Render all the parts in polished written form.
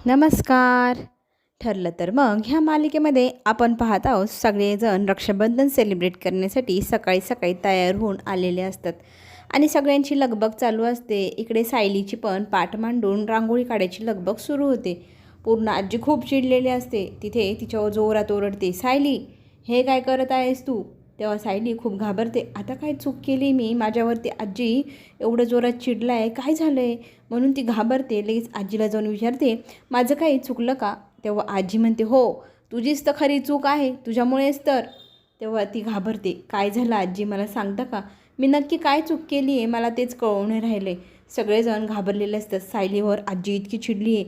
नमस्कार. ठरलं तर मग ह्या मालिकेमध्ये आपण पाहत आहोत सगळेजण रक्षाबंधन सेलिब्रेट करण्यासाठी सकाळी सकाळी तयार होऊन आलेले असतात आणि सगळ्यांची लगबग चालू असते. इकडे सायलीची पण पाठ मांडून रांगोळी काढायची लगबग सुरू होते. पूर्ण आजी खूप चिडलेली असते. तिथे तिच्यावर जोरात ओरडते, सायली हे काय करत आहेस तू? तेव्हा सायली खूप घाबरते. आता काय चूक केली मी? माझ्यावरती आजी एवढं जोरात चिडला आहे, काय झालं आहे? म्हणून ती घाबरते. लगेच आजीला जाऊन विचारते, माझं काही चुकलं का? तेव्हा आजी म्हणते, हो तुझीच तर खरी चूक आहे, तुझ्यामुळेच तर. तेव्हा ती घाबरते. काय झालं आजी, मला सांगता का? मी नक्की काय चूक केली आहे, मला तेच कळून राहिले. सगळेजण घाबरलेले असतात. सायलीवर आजी इतकी चिडली आहे.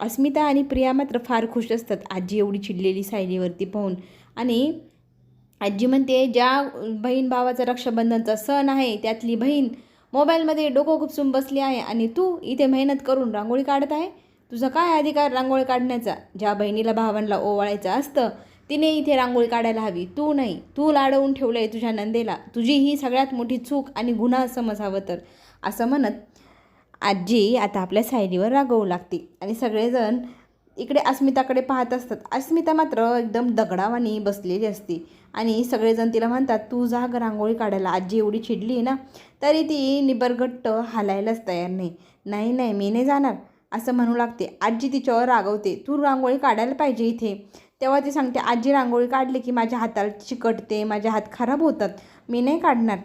अस्मिता आणि प्रिया मात्र फार खुश असतात आजी एवढी चिडलेली सायलीवरती पाहून. आणि आजी म्हणते, ज्या बहीण भावाचा रक्षाबंधनचा सण आहे त्यातली बहीण मोबाईलमध्ये डोकं खुपसून बसली आहे आणि तू इथे मेहनत करून रांगोळी काढत आहे. तुझा काय अधिकार रांगोळी काढण्याचा? ज्या बहिणीला भावांना ओवाळायचं असतं तिने इथे रांगोळी काढायला हवी, तू नाही. तू लाडवून ठेवलं आहे तुझ्या नंदेला. तुझी ही सगळ्यात मोठी चूक आणि गुन्हा समज हवं तर. असं म्हणत आजी आता आपल्या सायलीवर रागवू लागते आणि सगळेजण इकडे अस्मिताकडे पाहत असतात. अस्मिता मात्र एकदम दगडावानी बसलेली असते आणि सगळेजण तिला म्हणतात, तू जा ग रांगोळी काढायला. आजी एवढी चिडली ना तरी ती निबरगट्ट हालायलाच तयार नाही. नाही नाही मी नाही जाणार असं म्हणू लागते. आजी तिच्यावर रागवते, तू रांगोळी काढायला पाहिजे इथे. तेव्हा ती सांगते, आजी रांगोळी काढली की माझ्या हाताला चिकटते, माझे हात खराब होतात, मी नाही काढणार.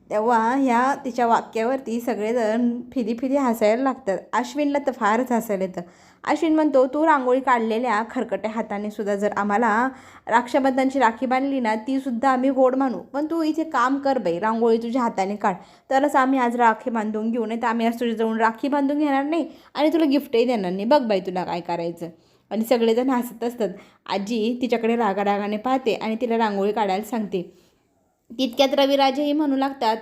तेव्हा ह्या तिच्या वाक्यावरती सगळेजण फिदी फिदी हसायला लागतात. अश्विनला तर फारच हसायला येतं. अश्विन म्हणतो, तू रांगोळी काढलेल्या खरकट्या हाताने सुद्धा जर आम्हाला रक्षाबंधनची राखी बांधली ना तीसुद्धा आम्ही गोड मानू. पण तू इथे काम कर बाई, रांगोळी तुझ्या हाताने काढ, तरच आम्ही आज राखी बांधून घेऊ. नाही तर आम्ही आज तुझ्या जवळ राखी बांधून घेणार नाही आणि तुला गिफ्टही देणार नाही. बघ बाई तुला काय करायचं. आणि सगळेजण हसत असतात. आजी तिच्याकडे रागारागाने पाहते आणि तिला रांगोळी काढायला सांगते. तितक्यात रविराजेही म्हणू लागतात,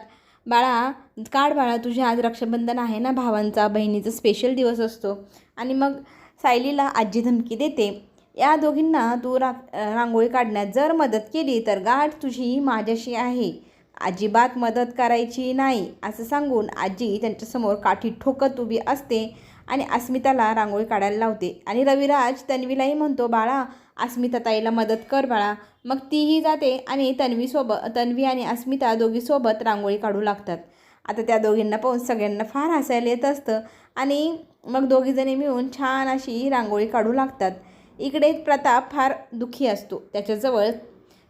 बाळा काढ बाळा, तुझे आज रक्षाबंधन आहे ना, भावांचा बहिणीचा स्पेशल दिवस असतो. आणि मग सायलीला आजी धमकी देते, या दोघींना तू रांगोळी काढण्यात जर मदत केली तर गाठ तुझी माझ्याशी आहे, अजिबात मदत करायची नाही असं सांगून आजी त्यांच्यासमोर काठी ठोकत उभी असते आणि अस्मिताला रांगोळी काढायला लावते. आणि रविराज तन्वीलाही म्हणतो, बाळा अस्मिता ताईला मदत कर बाळा. मग तीही जाते आणि तन्वी आणि अस्मिता दोघीसोबत रांगोळी काढू लागतात. आता त्या दोघींना पाहून सगळ्यांना फार हसायला येत असतं आणि मग दोघीजणी मिळून छान अशी रांगोळी काढू लागतात. इकडे प्रताप फार दुःखी असतो. त्याच्याजवळ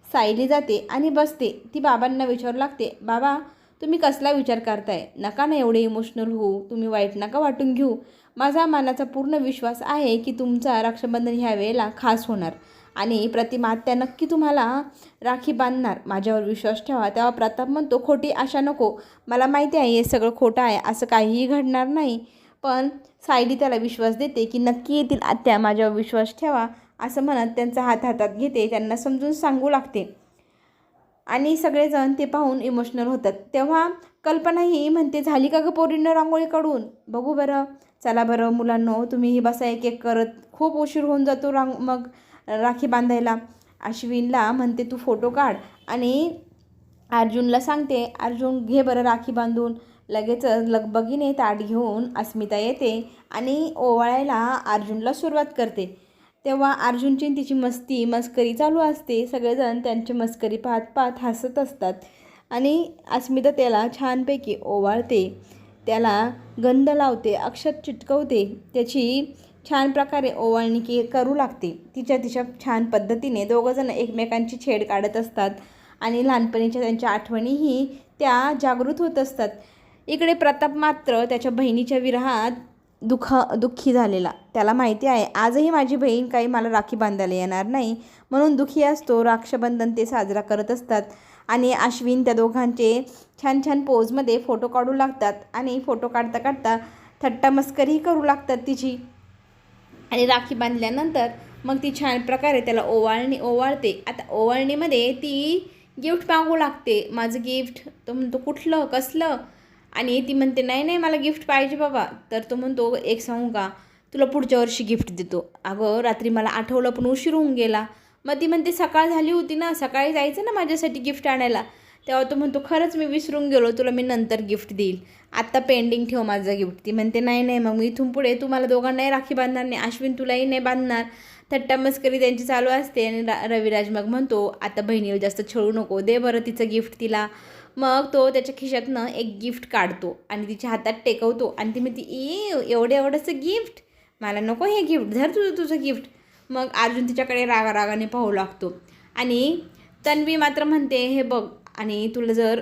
सायली जाते आणि बसते. ती बाबांना विचारू लागते, बाबा तुम्ही कसला विचार करताय? नका ना एवढे इमोशनल होऊ, तुम्ही वाईट नका वाटून घेऊ. माझा मनाचा पूर्ण विश्वास आहे की तुमचा रक्षाबंधन ह्या वेळेला खास होणार आणि प्रतिमा त्या नक्की तुम्हाला राखी बांधणार. माझ्यावर विश्वास ठेवा. तेव्हा प्रताप म्हणतो, खोटी आशा नको, मला माहिती आहे हे सगळं खोटं आहे, असं काहीही घडणार नाही. पण सायली त्याला विश्वास देते की नक्की येतील आत्या, माझ्यावर विश्वास ठेवा असं म्हणत त्यांचा हात हातात घेते, त्यांना समजून सांगू लागते. आणि सगळेजण ते पाहून इमोशनल होतात. तेव्हा कल्पना ही म्हणते, झाली का गं पोरींना रांगोळी काढून? बघू बरं, चला बरं मुलांनो तुम्हीही बसा एक एक करत, खूप उशीर होऊन जातो मग राखी बांधायला. अश्विनला म्हणते, तू फोटो काढ आणि अर्जुनला सांगते, अर्जुन घे बरं राखी बांधून. लगेचच लगबगीने ताट घेऊन अस्मिता येते आणि ओवाळायला अर्जुनला सुरुवात करते. तेव्हा अर्जुनची तिची मस्करी चालू असते. सगळेजण त्यांची मस्करी पाहत पाहत हसत असतात आणि अस्मिता त्याला छानपैकी ओवाळते, त्याला गंध लावते, अक्षत चिटकवते, त्याची छान प्रकारे ओवाळणी करू लागते. तिच्या छान पद्धतीने दोघंजण एकमेकांची छेड काढत असतात आणि लहानपणीच्या त्यांच्या आठवणीही त्या जागृत होत असतात. इकडे प्रताप मात्र त्याच्या बहिणीच्या विरहात दुःखी झालेला. त्याला माहिती आहे आजही माझी बहीण काही मला राखी बांधायला येणार नाही म्हणून दुःखी असतो. रक्षाबंधन ते साजरा करत असतात आणि अश्विन त्या दोघांचे छान छान पोजमध्ये फोटो काढू लागतात आणि फोटो काढता काढता थट्टा मस्करीही करू लागतात तिची. आणि राखी बांधल्यानंतर मग ती छान प्रकारे त्याला ओवाळते. आता ओवाळणीमध्ये ती गिफ्ट मागू लागते, माझं गिफ्ट. तो म्हणतो, कुठलं कसलं? आणि ती म्हणते, नाही नाही मला गिफ्ट पाहिजे बाबा. तर तो म्हणतो, एक सांगू का, तुला पुढच्या वर्षी गिफ्ट देतो. अगं रात्री मला आठवलं पण उशीर होऊन गेला. मग ती म्हणते, सकाळ झाली होती ना, सकाळी जायचं ना माझ्यासाठी गिफ्ट आणायला. तेव्हा तो म्हणतो खरंच मी विसरून गेलो, तुला मी नंतर गिफ्ट देईल, आत्ता पेंडिंग ठेव माझं गिफ्ट. ती म्हणते नाही नाही, मग मी इथून पुढे तुम्हाला दोघांनाही राखी बांधणार नाही, अश्विन तुलाही नाही बांधणार. थट्टा मस्करी त्यांची चालू असते. आणि रविराज मग म्हणतो आता बहिणीला जास्त छळू नको, दे बरं तिचं गिफ्ट तिला. मग तो त्याच्या खिशातनं एक गिफ्ट काढतो आणि तिच्या हातात टेकवतो आणि ती म्हणते एवढंसं गिफ्ट, मला नको हे गिफ्ट, धर तुझं गिफ्ट. मग अर्जुन तिच्याकडे रागाने पाहू लागतो आणि तन्वी मात्र म्हणते हे बघ, आणि तुला जर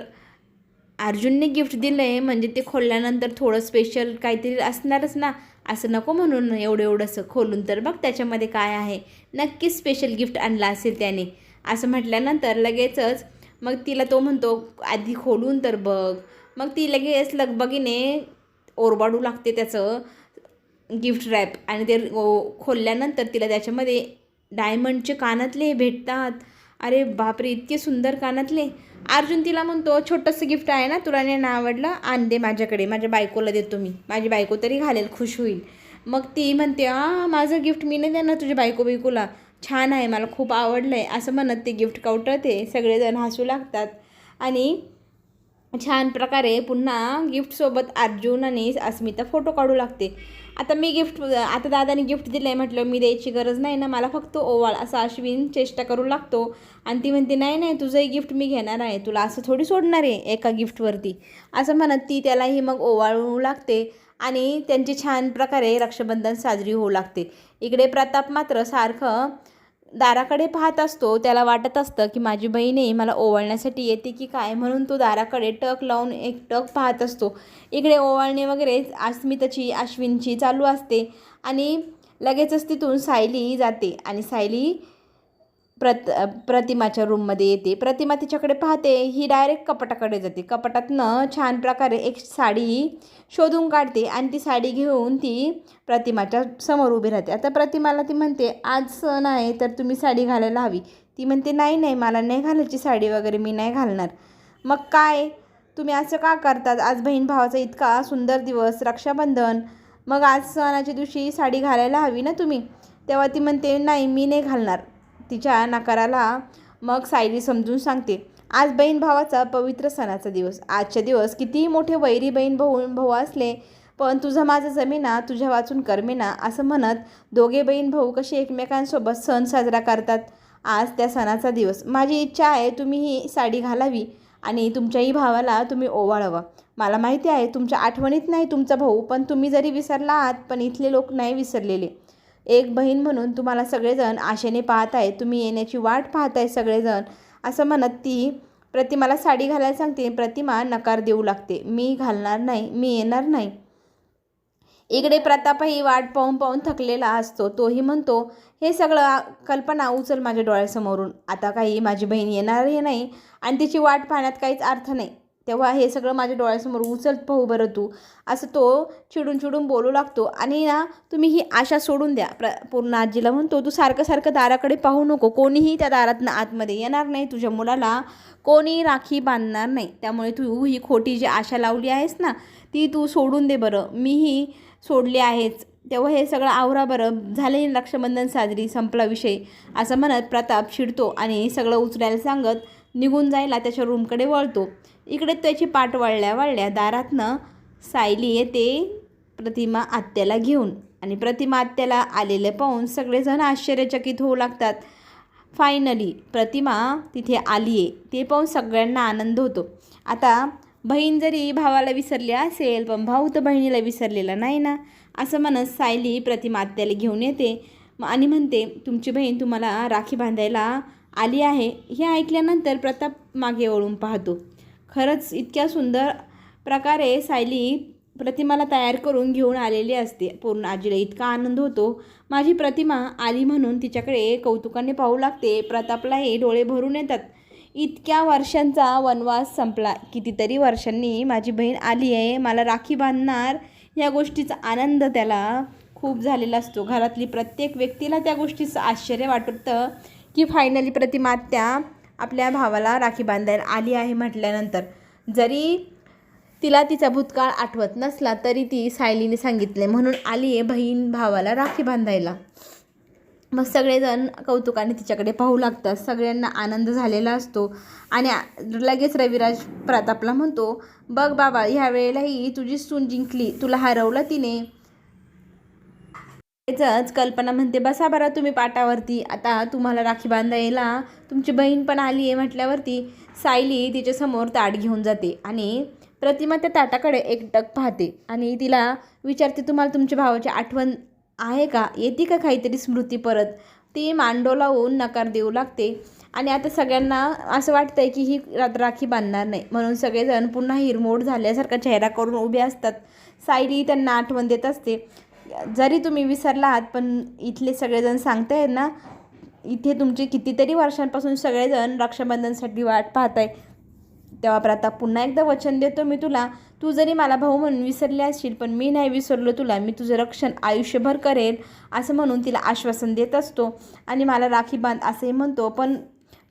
अर्जुनने गिफ्ट दिलं आहे म्हणजे ते खोलल्यानंतर थोडं स्पेशल काहीतरी असणारच ना, असं नको म्हणून एवढंसं खोलून तर बघ त्याच्यामध्ये काय आहे, नक्कीच स्पेशल गिफ्ट आणलं असेल त्याने. असं म्हटल्यानंतर लगेचच मग तिला तो म्हणतो आधी खोलून तर बघ. मग ती लगेच लगबगीने ओरबाडू लागते त्याचं गिफ्ट रॅप आणि ते खोलल्यानंतर तिला त्याच्यामध्ये डायमंडचे कानातले भेटतात. अरे बापरे, इतके सुंदर कानातले. अर्जुन तिला म्हणतो छोटंसं गिफ्ट आहे ना, तुला नाही आवडलं, आण दे माझ्याकडे, माझ्या बायकोला देतो मी, माझी बायको तरी घालेल, खुश होईल. मग ती म्हणते माझं गिफ्ट मी नाही देणार तुझ्या बायकोला, छान आहे, मला खूप आवडलं आहे, असं म्हणत ते गिफ्ट काउंटरते. सगळेजण हसू लागतात आणि छान प्रकारे पुन्हा गिफ्टसोबत अर्जुन आणि अस्मिता फोटो काढू लागते. आता दादाने गिफ्ट दिलं आहे म्हटलं मी द्यायची गरज नाही ना, मला फक्त ओवाळ, असं अश्विन चेष्टा करू लागतो. आणि ती म्हणते नाही नाही, तुझंही गिफ्ट मी घेणार आहे, तुला असं थोडी सोडणार आहे एका गिफ्टवरती, असं म्हणत ती त्यालाही मग ओवाळू लागते आणि त्यांची छान प्रकारे रक्षाबंधन साजरी होऊ लागते. इकडे प्रताप मात्र सारखं दाराकडे पाहत असतो. त्याला वाटत असतं की माझी बहीण मला ओवाळण्यासाठी येते की काय, म्हणून तो दाराकडे टक लावून एक टक पाहत असतो. इकडे ओवाळणे वगैरे अस्मिताची अश्विनची चालू असते आणि लगेचच तिथून सायली जाते आणि सायली प्रतिमाच्या रूममध्ये येते. प्रतिमा तिच्याकडे पाहते, ही डायरेक्ट कपाटाकडे जाते. कपाटातनं छान प्रकारे एक साडी शोधून काढते आणि ती साडी घेऊन ती प्रतिमाच्या समोर उभी राहते. आता प्रतिमाला ती म्हणते आज सण आहे तर तुम्ही साडी घालायला हवी. ती म्हणते नाही नाही, मला नाही घालायची साडी वगैरे, मी नाही घालणार. मग काय तुम्ही असं का करतात, आज बहीण भावाचा इतका सुंदर दिवस रक्षाबंधन, मग आज सणाच्या दिवशी साडी घालायला हवी ना तुम्ही. तेव्हा ती म्हणते नाही मी नाही घालणार. तिच्या नकाराला मग सायली समजून सांगते आज बहीण भावाचा पवित्र सणाचा दिवस, आजच्या दिवस कितीही मोठे वैरी बहीण भाऊ असले पण तुझं माझं जमेना, तुझ्या वाचून करमेना, असं म्हणत दोघे बहीण भाऊ कसे एकमेकांसोबत सण साजरा करतात. आज त्या सणाचा दिवस, माझी इच्छा आहे तुम्ही ही साडी घालावी आणि तुमच्याही भावाला तुम्ही ओवाळावं. मला माहिती आहे तुमच्या आठवणीत नाही तुमचा भाऊ, पण तुम्ही जरी विसरला आहात पण इथले लोक नाही विसरलेले. एक बहीण म्हणून तुम्हाला सगळेजण आशेने पाहत आहे, तुम्ही येण्याची वाट पाहत आहे सगळेजण, असं म्हणत ती प्रतिमाला साडी घालायला सांगते. प्रतिमा नकार देऊ लागते, मी घालणार नाही, मी येणार नाही. इकडे प्रतापही वाट पाहून थकलेला असतो. तोही म्हणतो हे सगळं कल्पना उचल माझ्या डोळ्यासमोरून, आता काही माझी बहीण येणारही नाही आणि तिची वाट पाहण्यात काहीच अर्थ नाही, तेव्हा हे सगळं माझ्या डोळ्यासमोर उचल पाहू बरं तू, असं तो चिडून बोलू लागतो. आणि ना तुम्ही ही आशा सोडून द्या. पूर्ण आजीला म्हणतो तू सारखं दाराकडे पाहू नको, कोणीही त्या दारातनं आतमध्ये येणार नाही, तुझ्या मुलाला कोणी राखी बांधणार नाही, त्यामुळे तू ही खोटी जी आशा लावली आहेस ना ती तू सोडून दे बरं, मीही सोडली आहेच. तेव्हा हे सगळं आवरा बरं, झाले रक्षाबंधन साजरी, संपला विषय, असं म्हणत प्रताप चिडतो आणि सगळं उचलायला सांगत निघून जायला त्याच्या रूमकडे वळतो. इकडे त्याची पाठ वळल्या दारातनं सायली येते प्रतिमा आत्याला घेऊन आणि प्रतिमा आत्याला आलेलं पाहून सगळेजण आश्चर्यचकित होऊ लागतात. फायनली प्रतिमा तिथे आली आहे ते पाहून सगळ्यांना आनंद होतो. आता बहीण जरी भावाला विसरली असेल पण भाऊ तर बहिणीला विसरलेला नाही ना, असं म्हणत सायली प्रतिमा आत्याला घेऊन येते आणि म्हणते तुमची बहीण तुम्हाला राखी बांधायला आली आहे. हे ऐकल्यानंतर प्रताप मागे वळून पाहतो. खरंच इतक्या सुंदर प्रकारे सायली प्रतिमाला तयार करून घेऊन आलेली असते. पूर्ण आजीला इतका आनंद होतो, माझी प्रतिमा आली म्हणून तिच्याकडे कौतुकाने पाहू लागते. प्रतापलाही डोळे भरून येतात. इतक्या वर्षांचा वनवास संपला, कितीतरी वर्षांनी माझी बहीण आली आहे, मला राखी बांधणार, या गोष्टीचा आनंद त्याला खूप झालेला असतो. घरातली प्रत्येक व्यक्तीला त्या गोष्टीचं आश्चर्य वाटतं की फायनली प्रतिमा आत्या आपल्या भावाला राखी बांधायला आली आहे म्हटल्यानंतर. जरी तिला तिचा भूतकाळ आठवत नसला तरी ती सायलीने सांगितले म्हणून आली आहे बहीण भावाला राखी बांधायला. मग सगळेजण कौतुकाने तिच्याकडे पाहू लागतात. सगळ्यांना आनंद झालेला असतो आणि लगेच रविराज प्रतापला म्हणतो, बघ बाबा, ह्या वेळेलाही तुझी सून जिंकली, तुला हरवलं तिने. त्याचंच कल्पना म्हणते, बसा बरं तुम्ही पाटावरती, आता तुम्हाला राखी बांधायला तुमची बहीण पण आली आहे म्हटल्यावरती सायली तिच्यासमोर ताट घेऊन जाते आणि प्रतिमा त्या ताटाकडे एकटक पाहते आणि तिला विचारते, तुम्हाला तुमच्या भावाची आठवण आहे का, येते का काहीतरी स्मृती परत. ती मांडो लावून नकार देऊ लागते आणि आता सगळ्यांना असं वाटतंय की ही राखी बांधणार नाही, म्हणून सगळेजण पुन्हा हिरमोड झाल्यासारखा चेहरा करून उभे असतात. सायली त्यांना आठवण देत असते, जरी तुम्ही विसरला आहात पण इथले सगळेजण सांगताय ना, इथे तुमचे कितीतरी वर्षांपासून सगळेजण रक्षाबंधनसाठी वाट पाहताय. तेव्हा प्रताप पुन्हा एकदा वचन देतो मी तुला, तू जरी मला भाऊ म्हणून विसरले असशील पण मी नाही विसरलो तुला, मी तुझं रक्षण आयुष्यभर करेल असं म्हणून तिला आश्वासन देत असतो आणि मला राखी बांध असंही म्हणतो. पण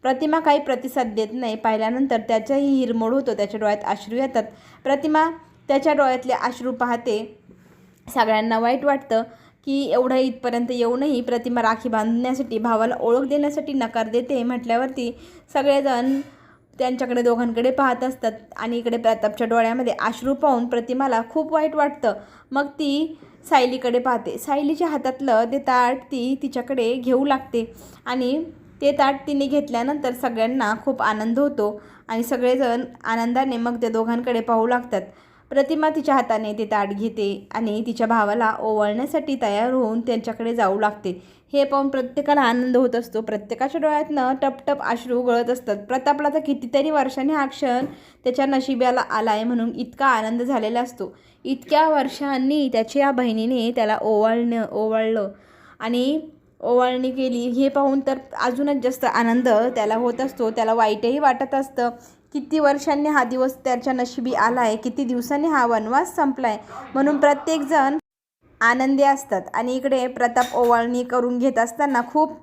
प्रतिमा काही प्रतिसाद देत नाही. पाहिल्यानंतर त्याचाही हिरमोड होतो, त्याच्या डोळ्यात अश्रू येतात. प्रतिमा त्याच्या डोळ्यातले अश्रू पाहते. सगळ्यांना वाईट वाटतं की एवढं इथपर्यंत येऊनही प्रतिमा राखी बांधण्यासाठी, भावाला ओळख देण्यासाठी नकार देते म्हटल्यावरती सगळेजण त्यांच्याकडे दोघांकडे पाहत असतात आणि इकडे प्रतापच्या डोळ्यामध्ये अश्रू पाहून प्रतिमाला खूप वाईट वाटतं. मग ती सायलीकडे पाहते. सायलीच्या हातातलं ते ताट ती तिच्याकडे घेऊ लागते आणि ते ताट तिने घेतल्यानंतर सगळ्यांना खूप आनंद होतो आणि सगळेजण आनंदाने मग त्या दोघांकडे पाहू लागतात. प्रतिमा तिच्या हाताने ते ताट घेते आणि तिच्या भावाला ओवाळण्यासाठी तयार होऊन त्यांच्याकडे जाऊ लागते. हे पाहून प्रत्येकाला आनंद होत असतो. प्रत्येकाच्या डोळ्यातनं टपटप अश्रू गळत असतात. प्रतापला तर कितीतरी वर्षांनी हा क्षण त्याच्या नशिबाला आला आहे म्हणून इतका आनंद झालेला असतो. इतक्या वर्षांनी त्याच्या बहिणीने त्याला ओवाळलं आणि ओवाळणी केली हे पाहून तर अजूनच जास्त आनंद त्याला होत असतो. त्याला वाईटही वाटत असतं. किती वर्षांनी हा दिवस त्याच्या नशिबी आला आहे, किती दिवसांनी हा वनवास संपला आहे म्हणून प्रत्येकजण आनंदी असतात. आणि इकडे प्रताप ओवाळणी करून घेत असताना खूप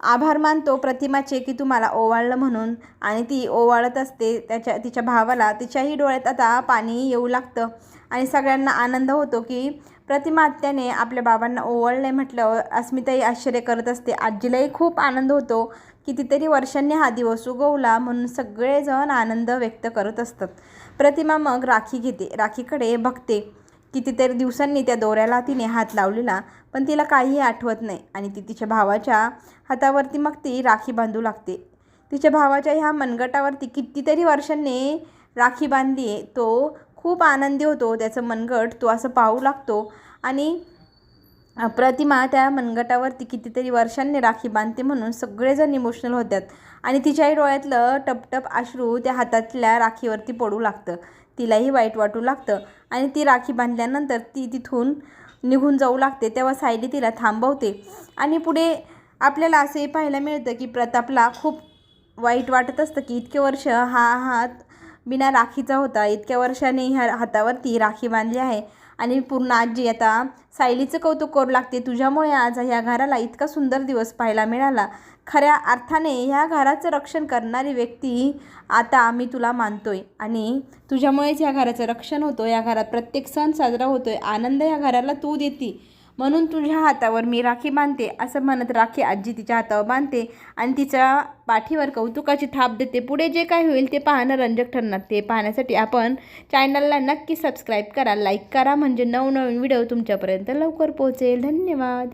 आभार मानतो प्रतिमाचे की तुम्हाला ओवाळलं म्हणून, आणि ती ओवाळत असते तिच्या भावाला. तिच्याही डोळ्यात आता पाणी येऊ लागतं आणि सगळ्यांना आनंद होतो की प्रतिमा आत्याने आपल्या बाबांना ओवाळले म्हटल्यावर अस्मिताही आश्चर्य करत असते. आजीलाही खूप आनंद होतो. कितीतरी वर्षांनी हा दिवस उगवला म्हणून सगळेजण आनंद व्यक्त करत असतात. प्रतिमा मग राखी घेते. राखीकडे बघते. कितीतरी दिवसांनी त्या दोऱ्याला तिने हात लावलेला पण तिला काहीही आठवत नाही आणि ती तिच्या भावाच्या हातावरती मग ती राखी बांधू लागते. तिच्या भावाच्या ह्या मनगटावरती कितीतरी वर्षांनी राखी बांधली आहे. तो खूप आनंदी होतो. त्याचं मनगट तो असं पाहू लागतो आणि प्रतिमा त्या मनगटावरती कितीतरी वर्षांनी राखी बांधते म्हणून सगळेजण इमोशनल होतात आणि तिच्याही डोळ्यातलं टपटप अश्रू त्या हातातल्या राखीवरती पडू लागतं. तिलाही वाईट वाटू लागतं आणि ती राखी बांधल्यानंतर ती तिथून निघून जाऊ लागते. तेव्हा सायली तिला थांबवते आणि पुढे आपल्याला असंही पाहायला मिळतं की प्रतापला खूप वाईट वाटत असतं की इतके वर्ष हा हात बिना राखीचा होता, इतक्या वर्षांनी ह्या हातावरती राखी बांधली आहे आणि पूर्ण आजी आता सायलीचं कौतुक करू लागते, तुझ्यामुळे आज ह्या घराला इतका सुंदर दिवस पाहायला मिळाला. खऱ्या अर्थाने ह्या घराचं रक्षण करणारी व्यक्ती आता मी तुला मानतोय आणि तुझ्यामुळेच ह्या घराचं रक्षण होतं. या घरात प्रत्येक सण साजरा होतोय, आनंद ह्या घराला तू देती म्हणून तुझ्या हातावर मी राखी बांधते असं म्हणत राखी आजी तिच्या हातावर बांधते आणि तिच्या पाठीवर कौतुकाची थाप देते. पुढे जे काय होईल ते पाहणं रंजक ठरणार. ते पाहण्यासाठी आपण चॅनलला नक्की सबस्क्राईब करा, लाईक करा म्हणजे नवनवीन व्हिडिओ तुमच्यापर्यंत लवकर पोहोचेल. धन्यवाद.